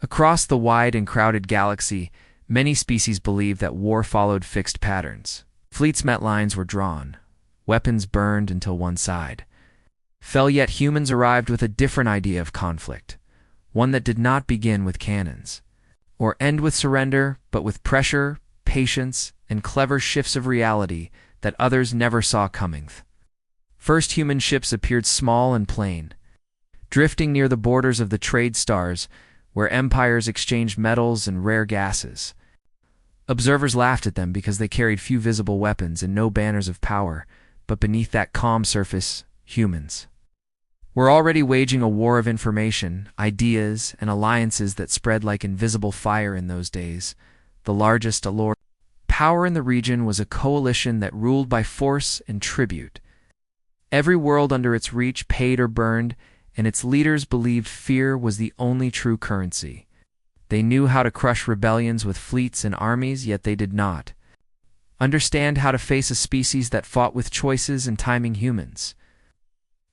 Across the wide and crowded galaxy, many species believed that war followed fixed patterns. Fleets met, lines were drawn, weapons burned until one side fell, yet humans arrived with a different idea of conflict, one that did not begin with cannons or end with surrender, but with pressure, patience, and clever shifts of reality that others never saw coming. First, human ships appeared small and plain, drifting near the borders of the trade stars where empires exchanged metals and rare gases. Observers laughed at them because they carried few visible weapons and no banners of power, but beneath that calm surface, humans were already waging a war of information, ideas, and alliances that spread like invisible fire in those days. The largest allure power in the region was a coalition that ruled by force and tribute. Every world under its reach paid or burned, and its leaders believed fear was the only true currency. They knew how to crush rebellions with fleets and armies, yet they did not understand how to face a species that fought with choices and timing. Humans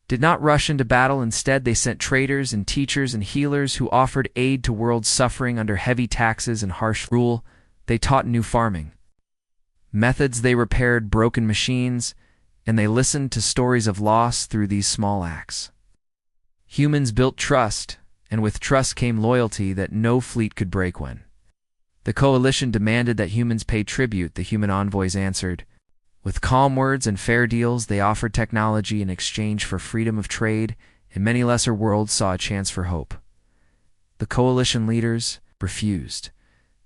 did not rush into battle. Instead, they sent traders and teachers and healers who offered aid to worlds suffering under heavy taxes and harsh rule. They taught new farming methods, they repaired broken machines, and they listened to stories of loss through these small acts. Humans built trust, and with trust came loyalty that no fleet could break. When the coalition demanded that humans pay tribute, the human envoys answered with calm words and fair deals. They offered technology in exchange for freedom of trade, and many lesser worlds saw a chance for hope. The coalition leaders refused,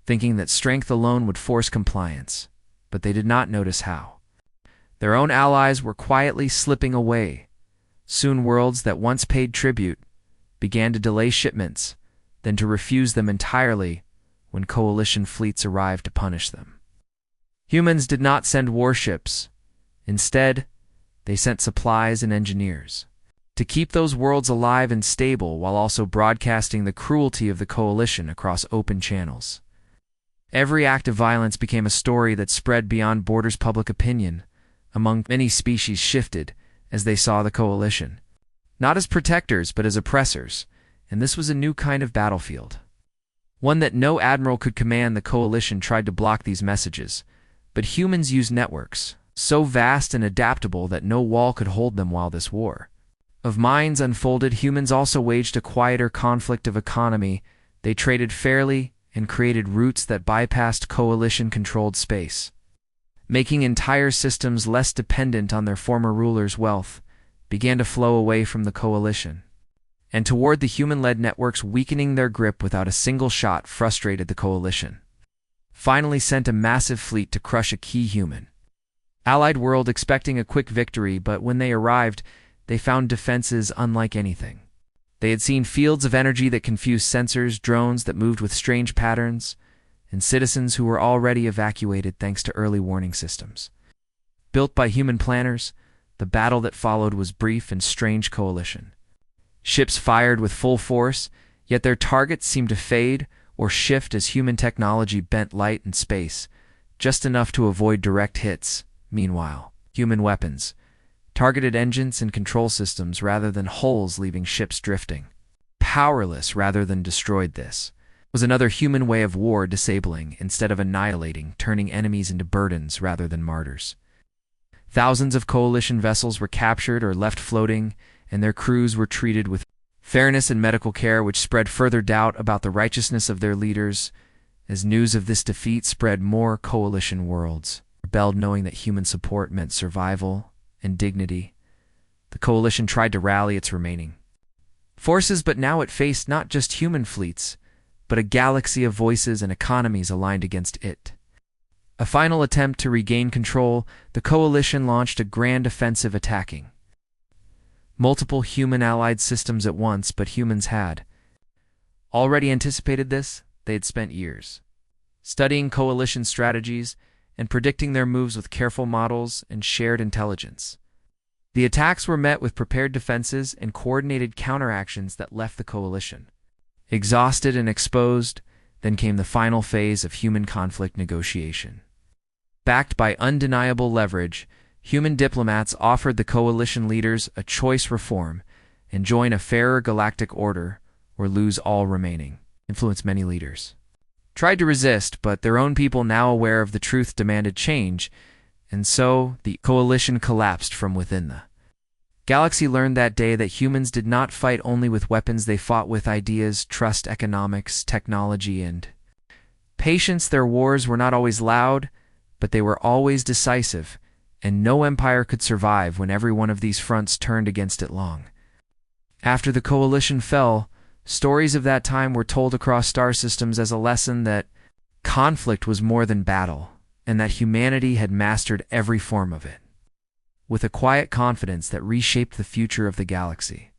thinking that strength alone would force compliance, but they did not notice how their own allies were quietly slipping away. Soon worlds that once paid tribute began to delay shipments, then to refuse them entirely when coalition fleets arrived to punish them. Humans did not send warships. Instead, they sent supplies and engineers to keep those worlds alive and stable, while also broadcasting the cruelty of the coalition across open channels. Every act of violence became a story that spread beyond borders. Public opinion among many species shifted as they saw the coalition not as protectors but as oppressors, and this was a new kind of battlefield, one that no admiral could command. The coalition tried to block these messages, but humans used networks so vast and adaptable that no wall could hold them. While this war of minds unfolded, humans also waged a quieter conflict of economy. They traded fairly and created routes that bypassed coalition-controlled space, making entire systems less dependent on their former rulers. Wealth began to flow away from the coalition and toward the human-led networks, weakening their grip. Without a single shot, frustrated, the coalition finally sent a massive fleet to crush a key human allied world, expecting a quick victory, but when they arrived, they found defenses unlike anything they had seen. Fields of energy that confused sensors, drones that moved with strange patterns, and citizens who were already evacuated thanks to early warning systems built by human planners. The battle that followed was brief and strange. Coalition ships fired with full force, yet their targets seemed to fade or shift as human technology bent light and space, just enough to avoid direct hits. Meanwhile, human weapons targeted engines and control systems rather than hulls, leaving ships drifting, powerless rather than destroyed. This was another human way of war, disabling instead of annihilating, turning enemies into burdens rather than martyrs. Thousands of coalition vessels were captured or left floating, and their crews were treated with fairness and medical care, which spread further doubt about the righteousness of their leaders. As news of this defeat spread, more coalition worlds rebelled, knowing that human support meant survival and dignity. The coalition tried to rally its remaining forces, but now it faced not just human fleets, but a galaxy of voices and economies aligned against it. A final attempt to regain control, the coalition launched a grand offensive, attacking multiple human-allied systems at once. But humans had already anticipated this. They had spent years studying coalition strategies and predicting their moves with careful models and shared intelligence. The attacks were met with prepared defenses and coordinated counteractions that left the coalition exhausted and exposed. Then came the final phase of human conflict negotiation. Backed by undeniable leverage, human diplomats offered the coalition leaders a choice: reform and join a fairer galactic order, or lose all remaining influenced many leaders. Tried to resist, but their own people, now aware of the truth, demanded change, and so the coalition collapsed from within. The galaxy learned that day that humans did not fight only with weapons, they fought with ideas, trust, economics, technology, and patience. Their wars were not always loud, but they were always decisive, and no empire could survive when every one of these fronts turned against it long. After the coalition fell, stories of that time were told across star systems as a lesson that conflict was more than battle, and that humanity had mastered every form of it, with a quiet confidence that reshaped the future of the galaxy.